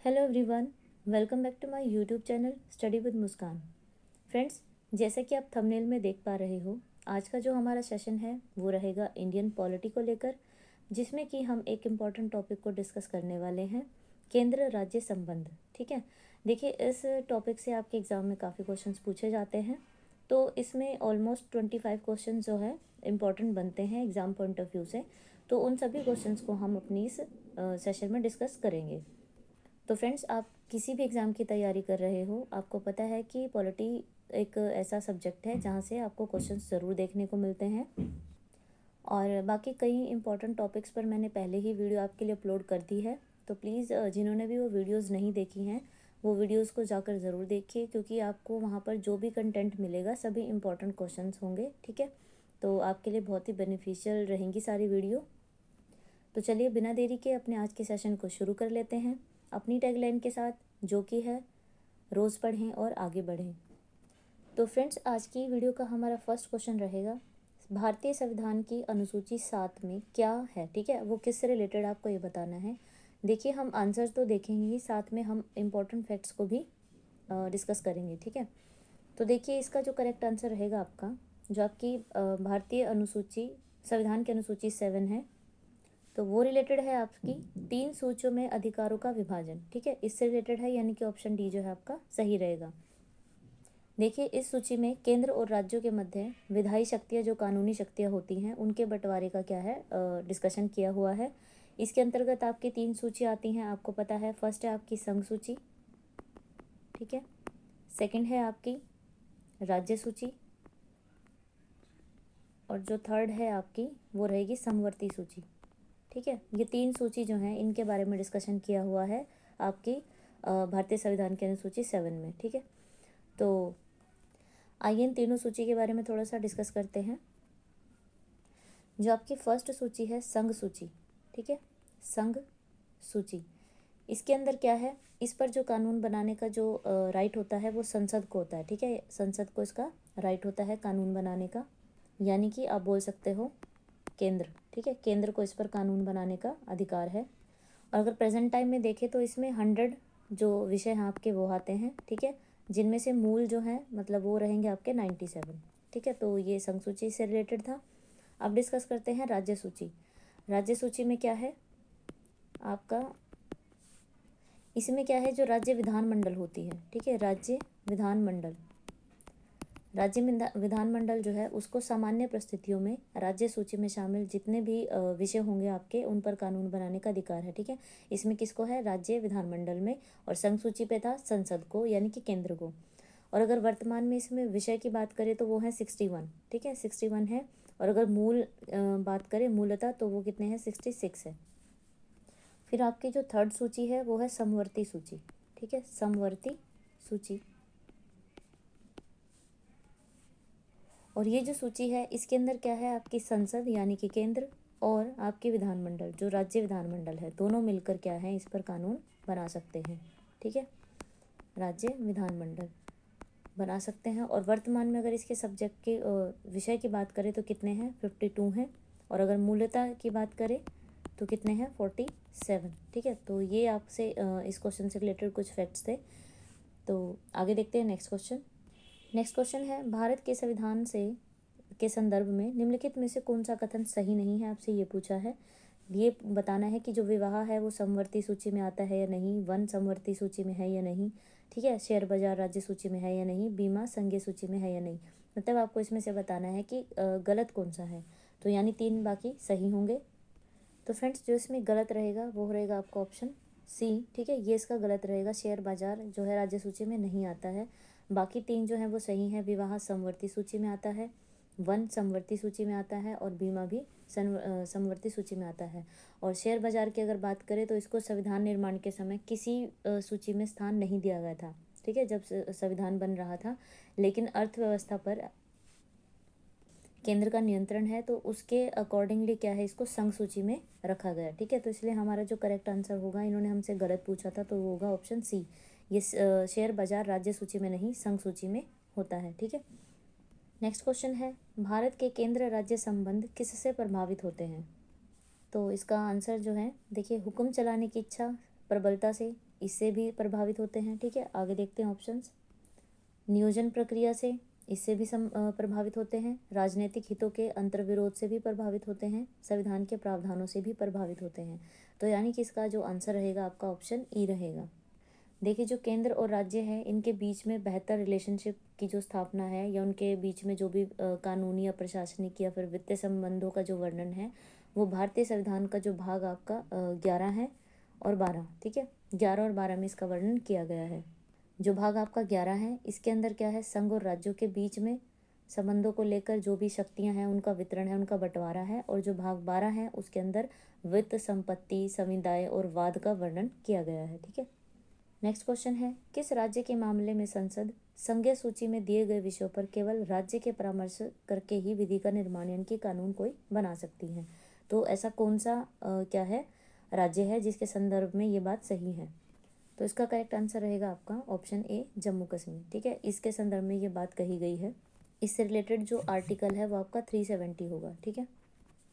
Hello everyone, welcome back to my YouTube channel study with Muskan. Friends, जैसा कि आप thumbnail में देख पा रहे हो, आज का जो हमारा सेशन है वो रहेगा इंडियन पॉलिटी को लेकर, जिसमें कि हम एक इम्पॉर्टेंट टॉपिक को डिस्कस करने वाले हैं, केंद्र राज्य संबंध। ठीक है, देखिए इस टॉपिक से आपके एग्ज़ाम में काफ़ी क्वेश्चंस पूछे जाते हैं, तो इसमें ऑलमोस्ट 25 क्वेश्चन जो है इम्पॉर्टेंट बनते हैं एग्ज़ाम पॉइंट ऑफ व्यू से। तो उन सभी क्वेश्चंस को हम अपनी इस सेशन में डिस्कस करेंगे। तो फ्रेंड्स, आप किसी भी एग्ज़ाम की तैयारी कर रहे हो, आपको पता है कि पॉलिटी एक ऐसा सब्जेक्ट है जहाँ से आपको क्वेश्चंस ज़रूर देखने को मिलते हैं। और बाकी कई इंपॉर्टेंट टॉपिक्स पर मैंने पहले ही वीडियो आपके लिए अपलोड कर दी है, तो प्लीज़ जिन्होंने भी वो वीडियोज़ नहीं देखी हैं वो वीडियोज़ को जाकर ज़रूर देखिए, क्योंकि आपको वहाँ पर जो भी कंटेंट मिलेगा सभी इंपॉर्टेंट क्वेश्चंस होंगे। ठीक है, तो आपके लिए बहुत ही बेनिफिशियल रहेंगी सारी वीडियो। तो चलिए बिना देरी के अपने आज के सेशन को शुरू कर लेते हैं अपनी टैगलाइन के साथ, जो कि है रोज़ पढ़ें और आगे बढ़ें। तो फ्रेंड्स, आज की वीडियो का हमारा फर्स्ट क्वेश्चन रहेगा, भारतीय संविधान की अनुसूची 7 में क्या है। ठीक है, वो किससे रिलेटेड आपको ये बताना है। देखिए, हम आंसर तो देखेंगे ही, साथ में हम इम्पोर्टेंट फैक्ट्स को भी डिस्कस करेंगे। ठीक है, तो देखिए इसका जो करेक्ट आंसर रहेगा आपका, जो आपकी भारतीय अनुसूची संविधान की अनुसूची 7 है, तो वो रिलेटेड है आपकी 3 सूचियों में अधिकारों का विभाजन। ठीक है, इससे रिलेटेड है, यानी कि ऑप्शन डी जो है आपका सही रहेगा। देखिए, इस सूची में केंद्र और राज्यों के मध्य विधायी शक्तियाँ, जो कानूनी शक्तियाँ होती हैं, उनके बंटवारे का क्या है डिस्कशन किया हुआ है। इसके अंतर्गत आपकी 3 सूची आती हैं, आपको पता है। फर्स्ट है आपकी संघ सूची, ठीक है। सेकंड है आपकी राज्य सूची, और जो थर्ड है आपकी वो रहेगी समवर्ती सूची। ठीक है, ये 3 सूची जो हैं इनके बारे में डिस्कशन किया हुआ है आपकी भारतीय संविधान की अनुसूची 7 में। ठीक है, तो आइए इन तीनों सूची के बारे में थोड़ा सा डिस्कस करते हैं। जो आपकी फर्स्ट सूची है संघ सूची, ठीक है, संघ सूची, इसके अंदर क्या है, इस पर जो कानून बनाने का जो राइट होता है वो संसद को होता है। ठीक है, संसद को इसका राइट होता है कानून बनाने का, यानी कि आप बोल सकते हो केंद्र। ठीक है, केंद्र को इस पर कानून बनाने का अधिकार है। और अगर प्रेजेंट टाइम में देखें तो इसमें 100 जो विषय हैं आपके वो आते हैं। ठीक है, जिनमें से मूल जो हैं मतलब वो रहेंगे आपके 97। ठीक है, तो ये संघ सूची से रिलेटेड था। अब डिस्कस करते हैं राज्य सूची। राज्य सूची में क्या है आपका, इसमें क्या है, जो राज्य विधानमंडल होती है। ठीक है, राज्य विधानमंडल, राज्य विधानमंडल जो है उसको सामान्य परिस्थितियों में राज्य सूची में शामिल जितने भी विषय होंगे आपके, उन पर कानून बनाने का अधिकार है। ठीक है, इसमें किसको है, राज्य विधानमंडल में, और संघ सूची पे था संसद को, यानी कि केंद्र को। और अगर वर्तमान में इसमें विषय की बात करें तो वो है 61। ठीक है, 61 है। और अगर मूल बात करें मूलतः, तो वो कितने हैं, 66 है। फिर आपकी जो थर्ड सूची है वो है समवर्ती सूची। ठीक है, समवर्ती सूची, और ये जो सूची है इसके अंदर क्या है, आपकी संसद यानी कि केंद्र, और आपकी विधानमंडल जो राज्य विधानमंडल है, दोनों मिलकर क्या है, इस पर कानून बना सकते हैं। ठीक है, राज्य विधानमंडल बना सकते हैं। और वर्तमान में अगर इसके सब्जेक्ट के विषय की बात करें तो कितने हैं, 52 हैं। और अगर मूलतः की बात करें तो कितने हैं, 47। ठीक है, तो ये आपसे इस क्वेश्चन से रिलेटेड कुछ फैक्ट्स थे। तो आगे देखते हैं नेक्स्ट क्वेश्चन। नेक्स्ट क्वेश्चन है, भारत के संविधान से के संदर्भ में निम्नलिखित में से कौन सा कथन सही नहीं है, आपसे ये पूछा है। ये बताना है कि जो विवाह है वो समवर्ती सूची में आता है या नहीं, वन समवर्ती सूची में है या नहीं। ठीक है, शेयर बाजार राज्य सूची में है या नहीं, बीमा संघीय सूची में है या नहीं। मतलब आपको इसमें से बताना है कि गलत कौन सा है। तो यानी 3 बाकी सही होंगे। तो फ्रेंड्स, जो इसमें गलत रहेगा वो रहेगा आपका ऑप्शन सी। ठीक है, ये इसका गलत रहेगा, शेयर बाजार जो है राज्य सूची में नहीं आता है। बाकी 3 जो हैं वो सही हैं, विवाह समवर्ती सूची में आता है, वन समवर्ती सूची में आता है, और बीमा भी समवर्ती सूची में आता है। और शेयर बाजार की अगर बात करें तो इसको संविधान निर्माण के समय किसी सूची में स्थान नहीं दिया गया था। ठीक है, जब संविधान बन रहा था, लेकिन अर्थव्यवस्था पर केंद्र का नियंत्रण है, तो उसके अकॉर्डिंगली क्या है, इसको संघ सूची में रखा गया। ठीक है, तो इसलिए हमारा जो करेक्ट आंसर होगा, इन्होंने हमसे गलत पूछा था, तो वो होगा ऑप्शन सी। ये शेयर बाजार राज्य सूची में नहीं, संघ सूची में होता है। ठीक है, नेक्स्ट क्वेश्चन है, भारत के केंद्र राज्य संबंध किससे प्रभावित होते हैं। तो इसका आंसर जो है, देखिए, हुक्म चलाने की इच्छा प्रबलता से, इससे भी प्रभावित होते हैं। ठीक है, आगे देखते हैं ऑप्शंस। नियोजन प्रक्रिया से, इससे भी प्रभावित होते हैं। राजनीतिक हितों के अंतर्विरोध से भी प्रभावित होते हैं। संविधान के प्रावधानों से भी प्रभावित होते हैं। तो यानी कि इसका जो आंसर रहेगा आपका ऑप्शन ई रहेगा। देखिए, जो केंद्र और राज्य है इनके बीच में बेहतर रिलेशनशिप की जो स्थापना है, या उनके बीच में जो भी कानूनी या प्रशासनिक या फिर वित्तीय संबंधों का जो वर्णन है, वो भारतीय संविधान का जो भाग आपका 11 है और 12। ठीक है, 11 और 12 में इसका वर्णन किया गया है। जो भाग आपका 11 है, इसके अंदर क्या है, संघ और राज्यों के बीच में संबंधों को लेकर जो भी शक्तियां हैं उनका वितरण है, उनका बंटवारा है। और जो भाग 12 है उसके अंदर वित्त, संपत्ति, समुदाय और वाद का वर्णन किया गया है। ठीक है, नेक्स्ट क्वेश्चन है, किस राज्य के मामले में संसद संघीय सूची में दिए गए विषयों पर केवल राज्य के परामर्श करके ही विधि का निर्माण यानी कि कानून कोई बना सकती है? तो ऐसा कौन सा क्या है राज्य है जिसके संदर्भ में ये बात सही है? तो इसका करेक्ट आंसर रहेगा आपका ऑप्शन ए, जम्मू कश्मीर। ठीक है, इसके संदर्भ में ये बात कही गई है। इससे रिलेटेड जो आर्टिकल है वो आपका 370 होगा। ठीक है,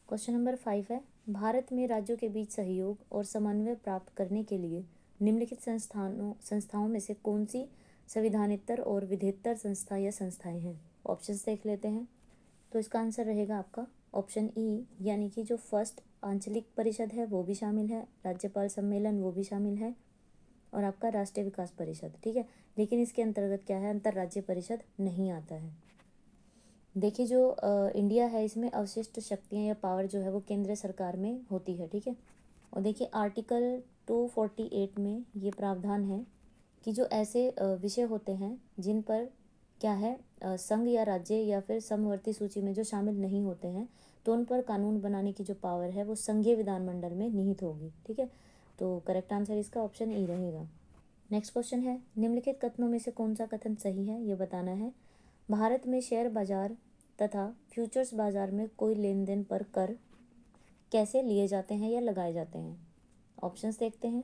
क्वेश्चन नंबर 5 है, भारत में राज्यों के बीच सहयोग और समन्वय प्राप्त करने के लिए निम्नलिखित संस्थाओं में से कौन सी संविधानेतर और विधेयतर संस्था या संस्थाएं हैं? ऑप्शंस देख लेते हैं। तो इसका आंसर रहेगा आपका ऑप्शन ई, यानी कि जो फर्स्ट आंचलिक परिषद है वो भी शामिल है, राज्यपाल सम्मेलन वो भी शामिल है, और आपका राष्ट्रीय विकास परिषद। ठीक है, लेकिन इसके अंतर्गत क्या है, अंतर्राज्य परिषद नहीं आता है। देखिए, जो इंडिया है इसमें अवशिष्ट शक्तियाँ या पावर जो है वो केंद्र सरकार में होती है। ठीक है, और देखिए आर्टिकल 248 में ये प्रावधान है कि जो ऐसे विषय होते हैं जिन पर क्या है, संघ या राज्य या फिर समवर्ती सूची में जो शामिल नहीं होते हैं, तो उन पर कानून बनाने की जो पावर है वो संघीय विधानमंडल में निहित होगी। ठीक है, तो करेक्ट आंसर इसका ऑप्शन ई रहेगा। नेक्स्ट क्वेश्चन है, निम्नलिखित कथनों में से कौन सा कथन सही है, ये बताना है। भारत में शेयर बाजार तथा फ्यूचर्स बाजार में कोई लेन देन पर कर कैसे लिए जाते हैं या लगाए जाते हैं? ऑप्शंस देखते हैं।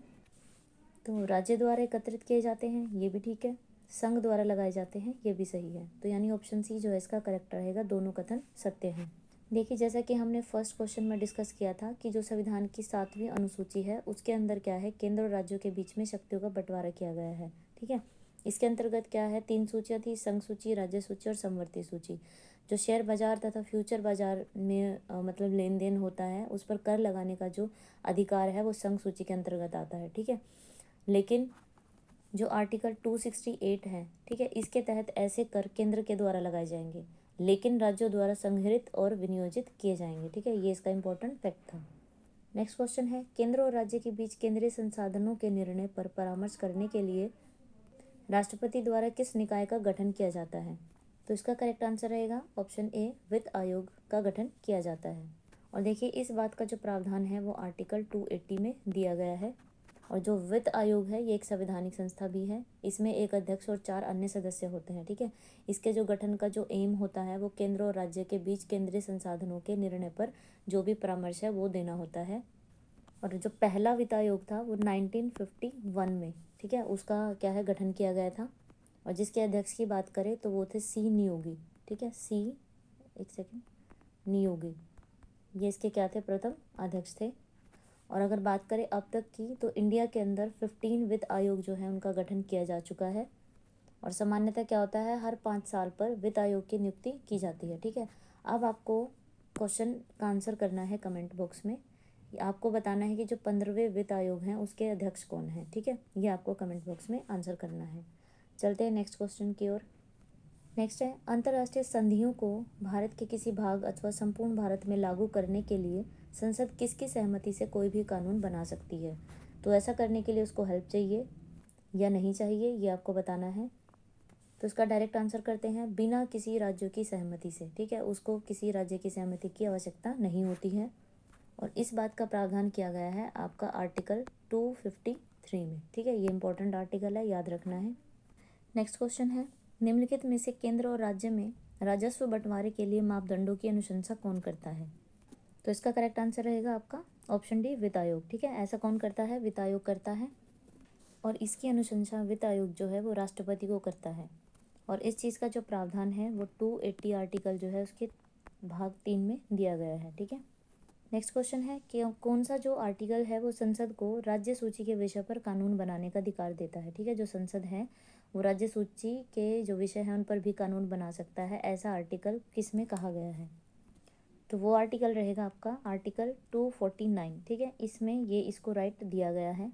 तो राज्य द्वारा एकत्रित किए जाते हैं, ये भी ठीक है। संघ द्वारा लगाए जाते हैं, ये भी सही है। तो यानी ऑप्शन सी जो है इसका करेक्ट रहेगा, दोनों कथन सत्य हैं। देखिए, जैसा कि हमने फर्स्ट क्वेश्चन में डिस्कस किया था कि जो संविधान की 7वीं अनुसूची है उसके अंदर क्या है, केंद्र और राज्यों के बीच में शक्तियों का बंटवारा किया गया है। ठीक है, इसके अंतर्गत क्या है, 3 सूचियाँ थी, संघ सूची, राज्य सूची और समवर्ती सूची। जो शेयर बाजार तथा फ्यूचर बाजार में मतलब लेन देन होता है उस पर कर लगाने का जो अधिकार है वो संघ सूची के अंतर्गत आता है। ठीक है, लेकिन जो आर्टिकल 268 है, ठीक है, इसके तहत ऐसे कर केंद्र के द्वारा लगाए जाएंगे लेकिन राज्यों द्वारा संग्रहित और विनियोजित किए जाएंगे। ठीक है, ये इसका इंपॉर्टेंट फैक्ट था। नेक्स्ट क्वेश्चन है, केंद्र और राज्य के बीच केंद्रीय संसाधनों के निर्णय पर परामर्श करने के लिए राष्ट्रपति द्वारा किस निकाय का गठन किया जाता है? तो इसका करेक्ट आंसर रहेगा ऑप्शन ए, वित्त आयोग का गठन किया जाता है। और देखिए, इस बात का जो प्रावधान है वो आर्टिकल 280 में दिया गया है। और जो वित्त आयोग है ये एक संवैधानिक संस्था भी है। इसमें एक अध्यक्ष और 4 अन्य सदस्य होते हैं। ठीक है, इसके जो गठन का जो एम होता है वो केंद्र और राज्य के बीच केंद्रीय संसाधनों के निर्णय पर जो भी परामर्श है वो देना होता है। और जो पहला वित्त आयोग था वो 1951 में, ठीक है, उसका क्या है, गठन किया गया था। और जिसके अध्यक्ष की बात करें तो वो थे सी नियोगी। ठीक है, सी, एक सेकेंड, नियोगी, ये इसके क्या थे, प्रथम अध्यक्ष थे। और अगर बात करें अब तक की तो इंडिया के अंदर 15 वित्त आयोग जो है उनका गठन किया जा चुका है। और सामान्यतः क्या होता है, हर 5 साल पर वित्त आयोग की नियुक्ति की जाती है। ठीक है, अब आपको क्वेश्चन का आंसर करना है कमेंट बॉक्स में। आपको बताना है कि जो 15वें वित्त आयोग हैं उसके अध्यक्ष कौन है। ठीक है, ये आपको कमेंट बॉक्स में आंसर करना है। चलते हैं नेक्स्ट क्वेश्चन की ओर। नेक्स्ट है, अंतर्राष्ट्रीय संधियों को भारत के किसी भाग अथवा संपूर्ण भारत में लागू करने के लिए संसद किसकी सहमति से कोई भी कानून बना सकती है? तो ऐसा करने के लिए उसको हेल्प चाहिए या नहीं चाहिए, ये आपको बताना है। तो इसका डायरेक्ट आंसर करते हैं, बिना किसी राज्यों की सहमति से। ठीक है, उसको किसी राज्य की सहमति की आवश्यकता नहीं होती है। और इस बात का प्रावधान किया गया है आपका आर्टिकल 253 में। ठीक है, ये इंपॉर्टेंट आर्टिकल है, याद रखना है। नेक्स्ट क्वेश्चन है, निम्नलिखित में से केंद्र और राज्य में राजस्व बंटवारे के लिए मापदंडों की अनुशंसा कौन करता है? तो इसका करेक्ट आंसर रहेगा आपका ऑप्शन डी, वित्त आयोग। ठीक है, ऐसा कौन करता है, वित्त आयोग करता है। और इसकी अनुशंसा वित्त आयोग जो है वो राष्ट्रपति को करता है। और इस चीज़ का जो प्रावधान है वो 280 आर्टिकल जो है उसके भाग 3 में दिया गया है। ठीक है, नेक्स्ट क्वेश्चन है कि कौन सा जो आर्टिकल है वो संसद को राज्य सूची के विषय पर कानून बनाने का अधिकार देता है। ठीक है, जो संसद है वो राज्य सूची के जो विषय हैं उन पर भी कानून बना सकता है, ऐसा आर्टिकल किस में कहा गया है। तो वो आर्टिकल रहेगा आपका आर्टिकल 249। ठीक है, इसमें ये इसको राइट दिया गया है।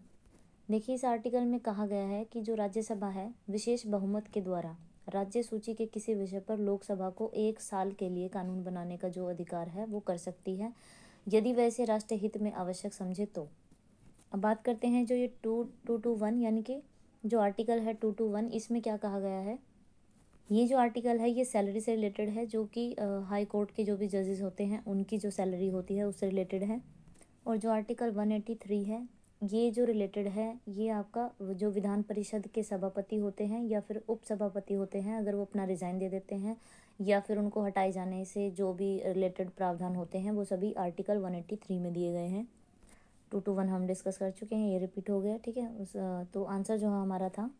देखिए, इस आर्टिकल में कहा गया है कि जो राज्यसभा है विशेष बहुमत के द्वारा राज्य सूची के किसी विषय पर लोकसभा को 1 साल के लिए कानून बनाने का जो अधिकार है वो कर सकती है, यदि वह इसे राष्ट्रीय हित में आवश्यक समझे तो। अब बात करते हैं जो ये 221 यानी कि जो आर्टिकल है 221, इसमें क्या कहा गया है। ये जो आर्टिकल है ये सैलरी से रिलेटेड है, जो कि हाई कोर्ट के जो भी जजेस होते हैं उनकी जो सैलरी होती है उससे रिलेटेड है। और जो आर्टिकल 183 है ये जो रिलेटेड है ये आपका जो विधान परिषद के सभापति होते हैं या फिर उप सभापति होते हैं, अगर वो अपना रिज़ाइन दे देते हैं या फिर उनको हटाए जाने से जो भी रिलेटेड प्रावधान होते हैं वो सभी आर्टिकल 183 में दिए गए हैं। 221 हम डिस्कस कर चुके हैं, ये रिपीट हो गया। ठीक है, तो आंसर जो हमारा था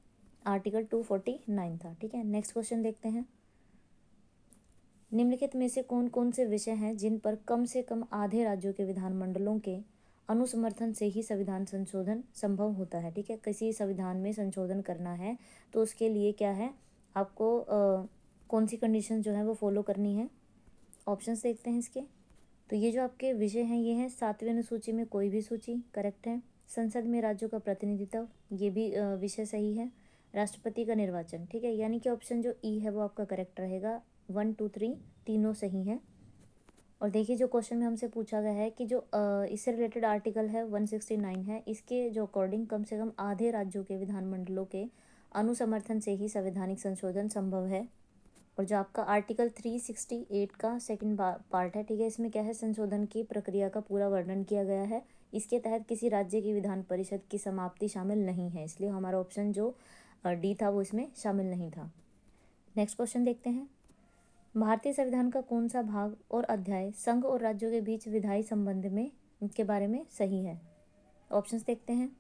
आर्टिकल 249 था। ठीक है, नेक्स्ट क्वेश्चन देखते हैं। निम्नलिखित में से कौन कौन से विषय हैं जिन पर कम से कम आधे राज्यों के विधानमंडलों के अनुसमर्थन से ही संविधान संशोधन संभव होता है। ठीक है, किसी संविधान में संशोधन करना है तो उसके लिए क्या है, आपको कौन सी कंडीशन जो है वो फॉलो करनी है। ऑप्शंस देखते हैं इसके। तो ये जो आपके विषय हैं ये हैं 7वीं अनुसूची में कोई भी सूची, करेक्ट है। संसद में राज्यों का प्रतिनिधित्व, ये भी विषय सही है। राष्ट्रपति का निर्वाचन, ठीक है, यानी कि ऑप्शन जो ई है वो आपका करेक्ट रहेगा। 1 2 3 तीनों सही हैं। और देखिए जो क्वेश्चन में हमसे पूछा गया है कि जो इससे रिलेटेड आर्टिकल है 169 है, इसके जो अकॉर्डिंग कम से कम आधे राज्यों के विधानमंडलों के अनुसमर्थन से ही संवैधानिक संशोधन संभव है। और जो आपका आर्टिकल 368 का सेकंड पार्ट है, ठीक है, इसमें क्या है, संशोधन की प्रक्रिया का पूरा वर्णन किया गया है। इसके तहत किसी राज्य की विधान परिषद की समाप्ति शामिल नहीं है, इसलिए हमारा ऑप्शन जो डी था वो इसमें शामिल नहीं था। नेक्स्ट क्वेश्चन देखते हैं। भारतीय संविधान का कौन सा भाग और अध्याय संघ और राज्यों के बीच विधायी संबंध में के बारे में सही है। ऑप्शंस देखते हैं।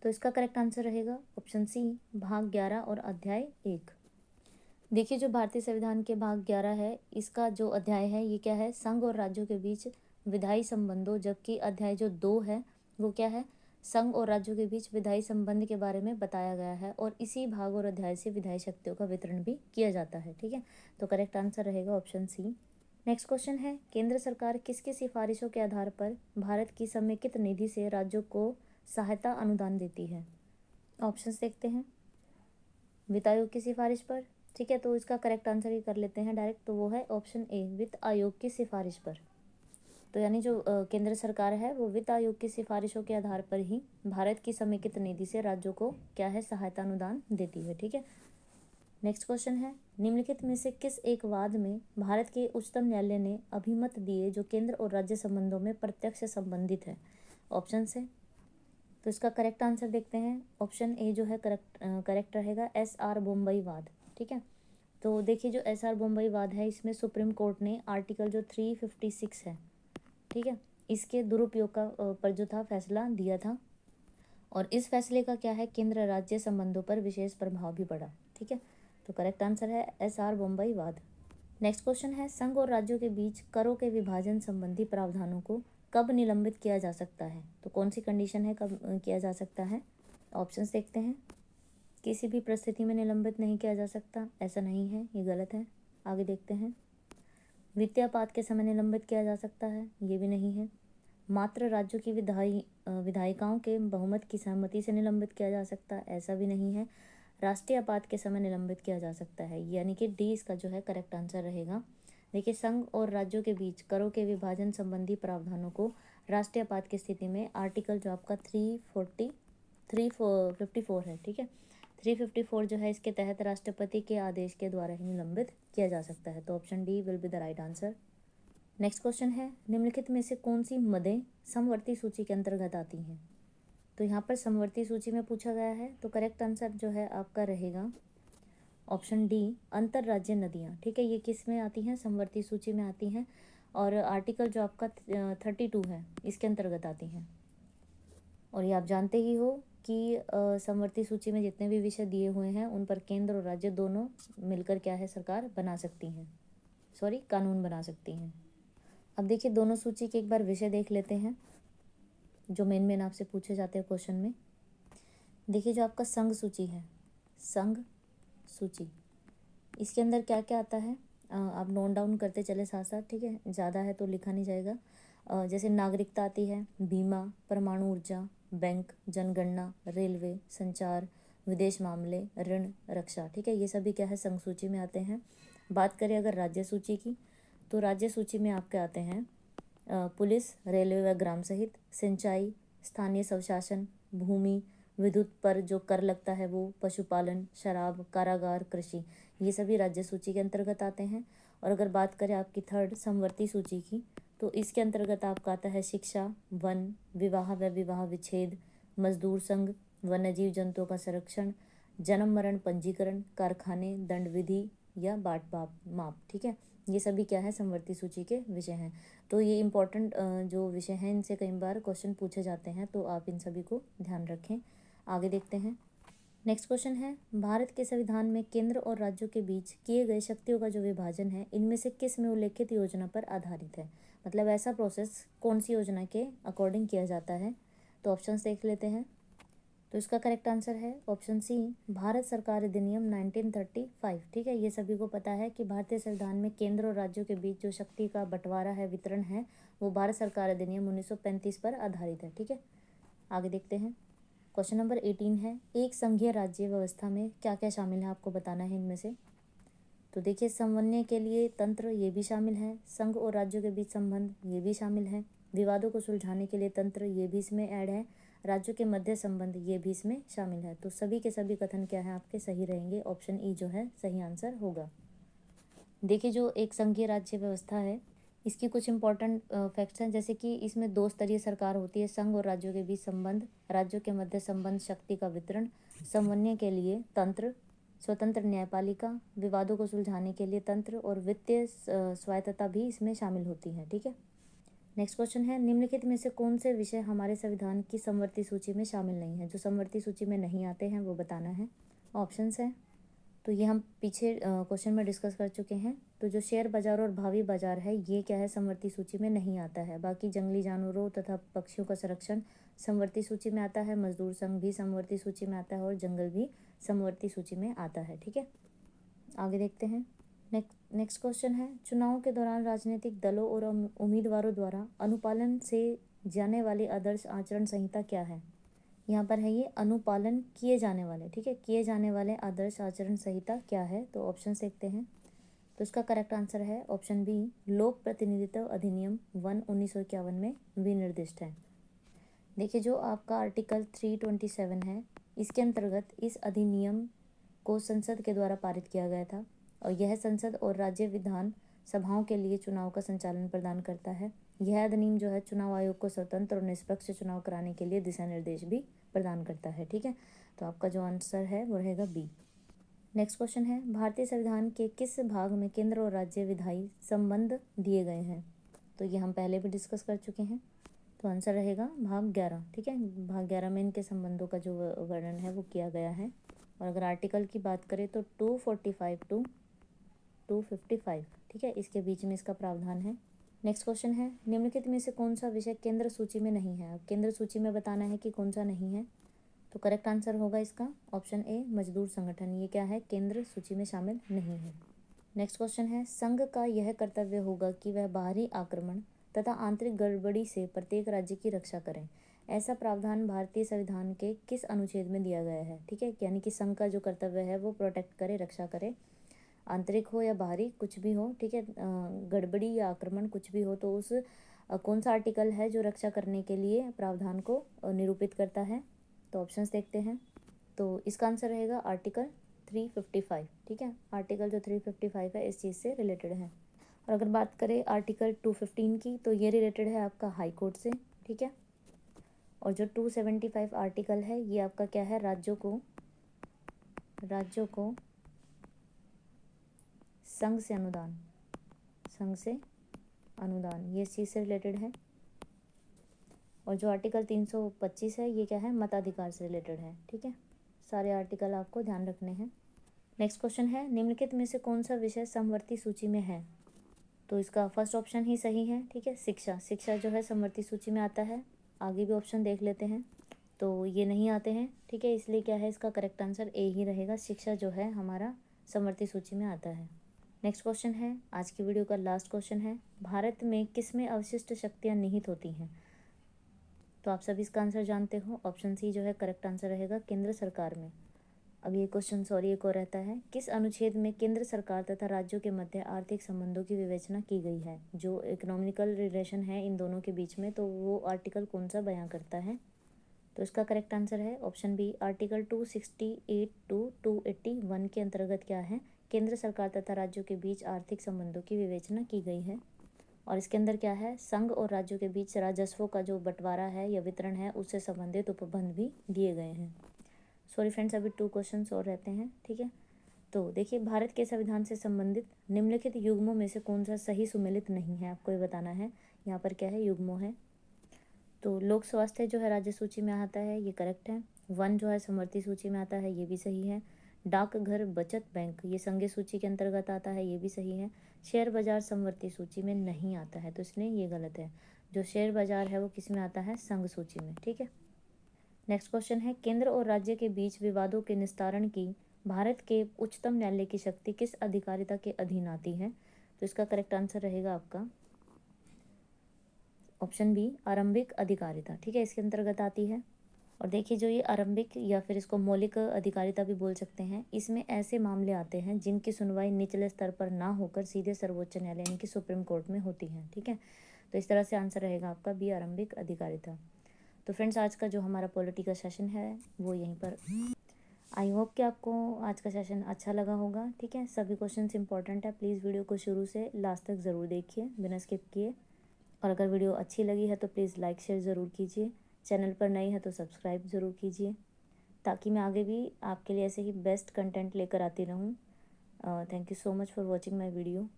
तो इसका करेक्ट आंसर रहेगा ऑप्शन सी, भाग 11 और अध्याय 1। देखिए जो भारतीय संविधान के भाग 11 है इसका जो अध्याय है ये क्या है, संघ और राज्यों के बीच विधायी संबंधों, जबकि अध्याय जो 2 है वो क्या है, संघ और राज्यों के बीच विधायी संबंध के बारे में बताया गया है। और इसी भाग और अध्याय से विधायी शक्तियों का वितरण भी किया जाता है। ठीक है, तो करेक्ट आंसर रहेगा ऑप्शन सी। नेक्स्ट क्वेश्चन है, केंद्र सरकार किसकी सिफारिशों के आधार पर भारत की समेकित निधि से राज्यों को सहायता अनुदान देती है। ऑप्शंस देखते हैं। वित्त आयोग की सिफारिश पर, ठीक है, तो इसका करेक्ट आंसर ही कर लेते हैं डायरेक्ट, तो वो है ऑप्शन ए, वित्त आयोग की सिफारिश पर। तो यानी जो केंद्र सरकार है वो वित्त आयोग की सिफारिशों के आधार पर ही भारत की समेकित निधि से राज्यों को क्या है, सहायता अनुदान देती है। ठीक है, नेक्स्ट क्वेश्चन है, निम्नलिखित में से किस एक वाद में भारत के उच्चतम न्यायालय ने अभिमत दिए जो केंद्र और राज्य संबंधों में प्रत्यक्ष संबंधित है। ऑप्शन है, तो इसका करेक्ट आंसर देखते हैं। ऑप्शन ए जो है करेक्ट रहेगा, SR बोम्बई वाद। ठीक है, तो देखिए जो SR बोम्बई वाद है इसमें सुप्रीम कोर्ट ने आर्टिकल जो 356 है, ठीक है, इसके दुरुपयोग का पर जो था फैसला दिया था। और इस फैसले का क्या है, केंद्र राज्य संबंधों पर विशेष प्रभाव भी पड़ा। ठीक है, तो करेक्ट आंसर है SR बोम्बई वाद। नेक्स्ट क्वेश्चन है, संघ और राज्यों के बीच करों के विभाजन संबंधी प्रावधानों को कब निलंबित किया जा सकता है। तो कौन सी कंडीशन है कब किया जा सकता है। ऑप्शंस देखते हैं। किसी भी परिस्थिति में निलंबित नहीं किया जा सकता, ऐसा नहीं है, ये गलत है। आगे देखते हैं। वित्तीय आपात के समय निलंबित किया जा सकता है, ये भी नहीं है। मात्र राज्यों की विधायिकाओं के बहुमत की सहमति से निलंबित किया जा सकता है, ऐसा भी नहीं है। राष्ट्रीय आपात के समय निलंबित किया जा सकता है, यानी कि डी इसका जो है करेक्ट आंसर रहेगा। देखिए संघ और राज्यों के बीच करों के विभाजन संबंधी प्रावधानों को राष्ट्रीय आपात की स्थिति में आर्टिकल जो आपका 354 है, ठीक है, 354 जो है इसके तहत राष्ट्रपति के आदेश के द्वारा ही निलंबित किया जा सकता है। तो option D will be the right answer. Next question है, निम्नलिखित में से कौन सी मदें समवर्ती सूची के अंतर्गत आती हैं। तो यहाँ पर समवर्ती सूची में पूछा गया है, तो करेक्ट आंसर जो है आपका रहेगा ऑप्शन डी, अंतर्राज्यीय नदियाँ। ठीक है, ये किस में आती हैं, समवर्ती सूची में आती हैं। और आर्टिकल जो आपका 32 है इसके अंतर्गत आती हैं। और ये आप जानते ही हो कि समवर्ती सूची में जितने भी विषय दिए हुए हैं उन पर केंद्र और राज्य दोनों मिलकर क्या है, सरकार बना सकती हैं, सॉरी कानून बना सकती हैं। अब देखिए दोनों सूची के एक बार विषय देख लेते हैं जो मेन आपसे पूछे जाते हैं क्वेश्चन में। देखिए जो आपका संघ सूची है, संघ सूची, इसके अंदर क्या क्या आता है आप नोट डाउन करते चले साथ साथ, ठीक है, ज़्यादा है तो लिखा नहीं जाएगा। जैसे नागरिकता आती है, बीमा, परमाणु ऊर्जा, बैंक, जनगणना, रेलवे, संचार, विदेश मामले, ऋण, रक्षा, ठीक है, ये सभी क्या है संघ सूची में आते हैं। बात करें अगर राज्य सूची की, तो राज्य सूची में आपके आते हैं पुलिस, रेलवे व ग्राम सहित, सिंचाई, स्थानीय स्वशासन, भूमि, विद्युत पर जो कर लगता है वो, पशुपालन, शराब, कारागार, कृषि, ये सभी राज्य सूची के अंतर्गत आते हैं। और अगर बात करें आपकी थर्ड समवर्ती सूची की, तो इसके अंतर्गत आपका आता है शिक्षा, वन, विवाह व विवाह विच्छेद, मजदूर संघ, वन्यजीव जंतुओं का संरक्षण, जन्म मरण पंजीकरण, कारखाने, दंड विधि या बाट बाप माप, ठीक है, ये सभी क्या है समवर्ती सूची के विषय हैं। तो ये इंपॉर्टेंट जो विषय हैं इनसे कई बार क्वेश्चन पूछे जाते हैं, तो आप इन सभी को ध्यान रखें। आगे देखते हैं। नेक्स्ट क्वेश्चन है, भारत के संविधान में केंद्र और राज्यों के बीच किए गए शक्तियों का जो विभाजन है इनमें से किस में उल्लेखित योजना पर आधारित है। मतलब ऐसा प्रोसेस कौन सी योजना के अकॉर्डिंग किया जाता है। तो ऑप्शंस देख लेते हैं। तो इसका करेक्ट आंसर है ऑप्शन सी, भारत सरकार अधिनियम 1935, ठीक है। ये सभी को पता है कि भारतीय संविधान में केंद्र और राज्यों के बीच जो शक्ति का बंटवारा है, वितरण है, वो भारत सरकार अधिनियम 1935 पर आधारित है, ठीक है। आगे देखते हैं। क्वेश्चन नंबर 18 है, एक संघीय राज्य व्यवस्था में क्या क्या शामिल है, आपको बताना है इनमें से। तो देखिए समन्वय के लिए तंत्र, ये भी शामिल है, संघ और राज्यों के बीच संबंध, ये भी शामिल है, विवादों को सुलझाने के लिए तंत्र, ये भी इसमें ऐड है, राज्यों के मध्य संबंध, ये भी इसमें शामिल है। तो सभी के सभी कथन क्या है आपके सही रहेंगे, ऑप्शन ई जो है सही आंसर होगा। देखिए जो एक संघीय राज्य व्यवस्था है इसकी कुछ इंपॉर्टेंट फैक्ट्स हैं, जैसे कि इसमें दो स्तरीय सरकार होती है, संघ और राज्यों के बीच संबंध, राज्यों के मध्य संबंध, शक्ति का वितरण, समन्वय के लिए तंत्र, स्वतंत्र न्यायपालिका, विवादों को सुलझाने के लिए तंत्र और वित्तीय स्वायत्तता भी इसमें शामिल होती है, ठीक है। नेक्स्ट क्वेश्चन है, निम्नलिखित में से कौन से विषय हमारे संविधान की समवर्ती सूची में शामिल नहीं है। जो समवर्ती सूची में नहीं आते हैं वो बताना है। ऑप्शंस हैं तो ये हम पीछे क्वेश्चन में डिस्कस कर चुके हैं। तो जो शेयर बाजार और भावी बाजार है ये क्या है समवर्ती सूची में नहीं आता है। बाकी जंगली जानवरों तथा पक्षियों का संरक्षण समवर्ती सूची में आता है, मजदूर संघ भी समवर्ती सूची में आता है और जंगल भी समवर्ती सूची में आता है, ठीक है। आगे देखते हैं। नेक्स्ट क्वेश्चन है, चुनाव के दौरान राजनीतिक दलों और उम्मीदवारों द्वारा अनुपालन से जाने वाली आदर्श आचरण संहिता क्या है। यहाँ पर है ये अनुपालन किए जाने वाले, ठीक है, किए जाने वाले आदर्श आचरण संहिता क्या है। तो ऑप्शन देखते हैं। तो इसका करेक्ट आंसर है ऑप्शन बी, लोक प्रतिनिधित्व अधिनियम 1951 में विनिर्दिष्ट है। देखिए जो आपका आर्टिकल 327 है इसके अंतर्गत इस अधिनियम को संसद के द्वारा पारित किया गया था और यह संसद और राज्य विधान सभाओं के लिए चुनाव का संचालन प्रदान करता है। यह अधिनियम जो है चुनाव आयोग को स्वतंत्र और निष्पक्ष चुनाव कराने के लिए दिशा निर्देश भी प्रदान करता है, ठीक है। तो आपका जो आंसर है वो रहेगा बी। नेक्स्ट क्वेश्चन है, भारतीय संविधान के किस भाग में केंद्र और राज्य विधायी संबंध दिए गए हैं। तो ये हम पहले भी डिस्कस कर चुके हैं। तो आंसर रहेगा भाग 11, ठीक है। भाग 11 में इनके संबंधों का जो वर्णन है वो किया गया है। और अगर आर्टिकल की बात करें तो 245 टू 255, ठीक है, इसके बीच में इसका प्रावधान है। नेक्स्ट क्वेश्चन है, निम्नलिखित में से कौन सा विषय केंद्र सूची में नहीं है। अब केंद्र सूची में बताना है कि कौन सा नहीं है। तो करेक्ट आंसर होगा इसका ऑप्शन ए, मजदूर संगठन, ये क्या है केंद्र सूची में शामिल नहीं है। नेक्स्ट क्वेश्चन है, संघ का यह कर्तव्य होगा कि वह बाहरी आक्रमण तथा आंतरिक गड़बड़ी से प्रत्येक राज्य की रक्षा करें। ऐसा प्रावधान भारतीय संविधान के किस अनुच्छेद में दिया गया है, ठीक है। यानी कि संघ का जो कर्तव्य है वो प्रोटेक्ट करे, रक्षा करे, आंतरिक हो या बाहरी कुछ भी हो, ठीक है, गड़बड़ी या आक्रमण कुछ भी हो तो उस कौन सा आर्टिकल है जो रक्षा करने के लिए प्रावधान को निरूपित करता है। तो ऑप्शंस देखते हैं। तो इसका आंसर रहेगा आर्टिकल 355, ठीक है। आर्टिकल जो 355 है इस चीज़ से रिलेटेड है। और अगर बात करें आर्टिकल 215 की तो ये रिलेटेड है आपका हाई कोर्ट से, ठीक है। और जो 275 आर्टिकल है ये आपका क्या है, राज्यों को संघ से अनुदान, ये इस चीज़ से रिलेटेड है। और जो आर्टिकल 325 है ये क्या है, मताधिकार से रिलेटेड है, ठीक है। सारे आर्टिकल आपको ध्यान रखने हैं। नेक्स्ट क्वेश्चन है, निम्नलिखित में से कौन सा विषय समवर्ती सूची में है। तो इसका फर्स्ट ऑप्शन ही सही है। ठीक है, शिक्षा, शिक्षा जो है समवर्ती सूची में आता है। आगे भी ऑप्शन देख लेते हैं, तो ये नहीं आते हैं। ठीक है, इसलिए क्या है, इसका करेक्ट आंसर ए ही रहेगा। शिक्षा जो है हमारा समवर्ती सूची में आता है। नेक्स्ट क्वेश्चन है, आज की वीडियो का लास्ट क्वेश्चन है, भारत में किस में अवशिष्ट शक्तियाँ निहित होती हैं? तो आप सभी इसका आंसर जानते हो, ऑप्शन सी जो है करेक्ट आंसर रहेगा, केंद्र सरकार में। अब ये क्वेश्चन एक और रहता है, किस अनुच्छेद में केंद्र सरकार तथा राज्यों के मध्य आर्थिक संबंधों की विवेचना की गई है? जो इकोनॉमिकल रिलेशन है इन दोनों के बीच में, तो वो आर्टिकल कौन सा बयां करता है? तो इसका करेक्ट आंसर है ऑप्शन बी, आर्टिकल 268 टू 281 के अंतर्गत क्या है, केंद्र सरकार तथा राज्यों के बीच आर्थिक संबंधों की विवेचना की गई है। और इसके अंदर क्या है, संघ और राज्यों के बीच राजस्वों का जो बंटवारा है या वितरण है उससे संबंधित उपबंध भी दिए गए हैं। सॉरी फ्रेंड्स, अभी 2 क्वेश्चंस और रहते हैं। ठीक है, तो देखिए, भारत के संविधान से संबंधित निम्नलिखित युग्मों में से कौन सा सही सुमेलित नहीं है, आपको ये बताना है। यहाँ पर क्या है, युग्मों है। तो लोक स्वास्थ्य जो है राज्य सूची में आता है, ये करेक्ट है। वन जो है समवर्ती सूची में आता है, ये भी सही है। डाकघर बचत बैंक ये संघीय सूची के अंतर्गत आता है, ये भी सही है। शेयर बाजार समवर्ती सूची में नहीं आता है, तो इसलिए ये गलत है। जो शेयर बाजार है वो किस में आता है, संघ सूची में। ठीक है, नेक्स्ट क्वेश्चन है, केंद्र और राज्य के बीच विवादों के निस्तारण की भारत के उच्चतम न्यायालय की शक्ति किस अधिकारिता के अधीन आती है? तो इसका करेक्ट आंसर रहेगा आपका ऑप्शन बी, आरंभिक अधिकारिता। ठीक है, इसके अंतर्गत आती है। और देखिए, जो ये आरंभिक या फिर इसको मौलिक अधिकारिता भी बोल सकते हैं, इसमें ऐसे मामले आते हैं जिनकी सुनवाई निचले स्तर पर ना होकर सीधे सर्वोच्च न्यायालय यानी कि सुप्रीम कोर्ट में होती है। ठीक है, तो इस तरह से आंसर रहेगा आपका बी, आरंभिक अधिकारिता। तो फ्रेंड्स, आज का जो हमारा पॉलिटी का सेशन है वो यहीं पर, आई होप कि आपको आज का सेशन अच्छा लगा होगा। ठीक है, सभी क्वेश्चंस इंपॉर्टेंट है, प्लीज़ वीडियो को शुरू से लास्ट तक ज़रूर देखिए बिना स्किप किए। और अगर वीडियो अच्छी लगी है तो प्लीज़ लाइक शेयर ज़रूर कीजिए। चैनल पर नई है तो सब्सक्राइब ज़रूर कीजिए, ताकि मैं आगे भी आपके लिए ऐसे ही बेस्ट कंटेंट लेकर आती रहूँ। Thank you so much for watching my video.